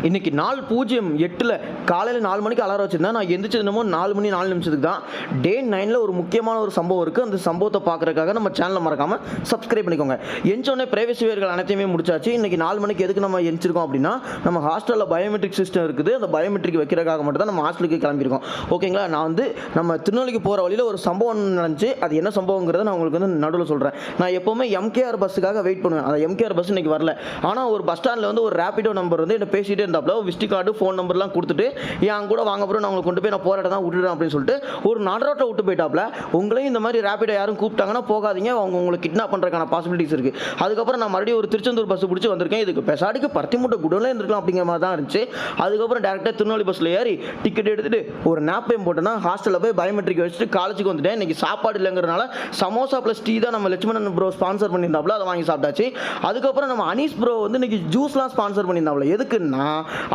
இன்னைக்கு நாள் 08ல் காலையில் 4 மணிக்கு அலாரம் வச்சிருந்தேன். நான் எந்திரிச்சது என்னமோ 4 மணி 4 நிமிஷத்துக்கு தான். டே 9ல் ஒரு முக்கியமான ஒரு சம்பவம் இருக்குது. அந்த சம்பவத்தை பார்க்குறதுக்காக நம்ம சேனலை மறக்காமல் சப்ஸ்கிரைப் பண்ணிக்கோங்க. எஞ்சோடனே பிரைவசி வேர்கள் அனைத்தையுமே முடிச்சாச்சு. இன்னைக்கு 4 மணிக்கு எதுக்கு நம்ம எந்திரிச்சிருக்கோம் அப்படின்னா, நம்ம ஹாஸ்டலில் பயோமெட்ரிக் சிஸ்டம் இருக்குது. அந்த பயோமெட்ரிக் வைக்கிறதுக்காக மட்டும் தான் நம்ம ஹாஸ்டலுக்கு கிளம்பியிருக்கோம். ஓகேங்களா? நான் வந்து நம்ம திருநெல்வேலிக்கு போகிற வழியில் ஒரு சம்பவம் நடந்துச்சு. அது என்ன சம்பவங்கிறத நான் உங்களுக்கு வந்து நடுவில் சொல்கிறேன். நான் எப்போவுமே எம்கேஆர் பஸ்ஸுக்காக வெயிட் பண்ணுவேன். அந்த எம்கேஆர் பஸ் இன்னைக்கு வரல. ஆனால் ஒரு பஸ் ஸ்டாண்டில் வந்து ஒரு ரேபிடோ நம்பர் வந்து என்ன பேசிகிட்டே இருந்தாப்புல, விசிட்டி கார்டு ஃபோன் நம்பர்லாம் கொடுத்துட்டு என் கூட வாங்க போகிறோம், நான் உங்களுக்கு கொண்டு போய் நான் போகிற இடம் தான் விட்டுறேன் அப்படின்னு சொல்லிட்டு ஒரு நடுரோட்டை விட்டு போயிட்டாப்புல. உங்களையும் இந்த மாதிரி ரேபிடோ யாரும் கூப்பிட்டாங்கன்னா போகாதீங்க, அவங்க உங்களுக்கு கிட்னாப் பண்ணுறதுக்கான பாசிபிலிட்டிஸ் இருக்குது. அதுக்கப்புறம் நான் மறுபடியும் ஒரு திருச்செந்தூர் பஸ் பிடிச்சி வந்திருக்கேன். இதுக்கு பெசாடிக்கு பருத்திமூட்டை குடோன்ல இருந்திருக்கலாம் அப்படிங்கிற மாதிரி தான் இருந்துச்சு. அதுக்கப்புறம் டேரெக்டாக திருநெல்வேலி பஸ்ஸில் ஏறி டிக்கெட் எடுத்துட்டு ஒரு நாப்பையும் போட்டேன்னா ஹாஸ்டலில் போய் பயோமெட்ரிக் வச்சுட்டு காலேஜுக்கு வந்துட்டேன். இன்னைக்கு சாப்பாடு இல்லைங்கிறனால சமோசா ப்ளஸ் டீ தான் நம்ம லட்சுமணன் ப்ரோ ஸ்பான்சர் பண்ணியிருந்தாப்புல, அதை வாங்கி சாப்பிட்டாச்சு. அதுக்கப்புறம் நம்ம அனீஸ் ப்ரோ வந்து இன்னைக்கு ஜூஸ்லாம் ஸ்பான்சர் பண்ணியிருந்தாப்புல. எதுக்குன்னா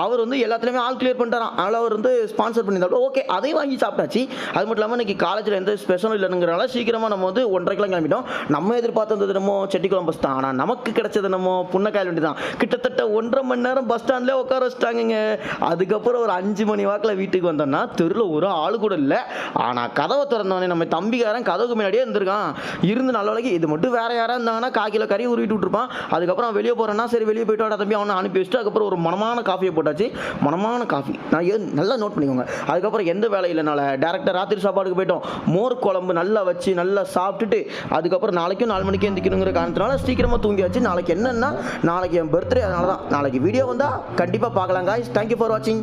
அவர் வந்து எல்லாத்துலேயுமே ஆல் கிளியர் பண்ணிட்டாராம். அதனால் அவர் வந்து ஸ்பான்சர் பண்ணியிருந்தாப்புல. ஓகே, அதையும் வாங்கி சாப்பிட்டாச்சு. அது மட்டும் இல்லாமல் இன்னைக்கு காலேஜில் எந்த ஸ்பெஷலும் இல்லைங்கிறனால சீக்கிரமாக நம்ம வந்து 1:30 கிளம்பிட்டோம். நம்ம எதிர்பார்த்தது நம்ம செட்டிக்குளம் பஸ் தான். ஆனால் நமக்கு கிடைச்சது நம்ம புன்னக்காயல் வண்டி தான். கிட்டத்தட்ட 1.5 மணி நேரம் பஸ் ஸ்டாண்ட்லேயே உட்கார வச்சுட்டாங்க. அதுக்கப்புறம் ஒரு 5 மணி வாக்கில் வீட்டுக்கு வந்தோம்னா தெருவில் ஒரு ஆளு கூட இல்லை. ஆனால் கதவை திறந்தவனே நம்ம தம்பிக்காரன் கதவுக்கு முன்னாடியே இருந்திருக்கான். இருந்து நல்ல வேலைக்கு இது மட்டும் வேற யாராக இருந்தாங்கன்னா 1/4 கிலோ கறி உருவிட்டு விட்டுருப்பான். அதுக்கப்புறம் வெளியே போகிறேன்னா சரி வெளியே போயிட்டு வாடா தம்பி அவனை அனுப்பி வச்சுட்டு அதுக்கப்புறம் ஒரு மனமான காஃபியை போட்டாச்சு. மனமான காஃபி நான் நல்லா நோட் பண்ணிக்கோங்க. அதுக்கப்புறம் எந்த வேலை இல்லைனால டேரக்டாக ராத்திரி சாப்பாடுக்கு போயிட்டோம். மோர் குழம்பு நல்லா வச்சு நல்லா சாப்பிட்டுட்டு அதுக்கப்புறம் நாளைக்கும் 4 மணிக்கு எந்திக்கணுங்கிற காரணத்தினால சீக்கிரமாக தூங்கியாச்சு. நாளைக்கு என்னன்னா நாளைக்கு என் பர்த்டே, அதனால தான் நாளைக்கு வீடியோ வந்தால் கண்டிப்பாக பார்க்கலாம். காய்ஸ், தேங்க்யூ ஃபார் வாட்சிங்.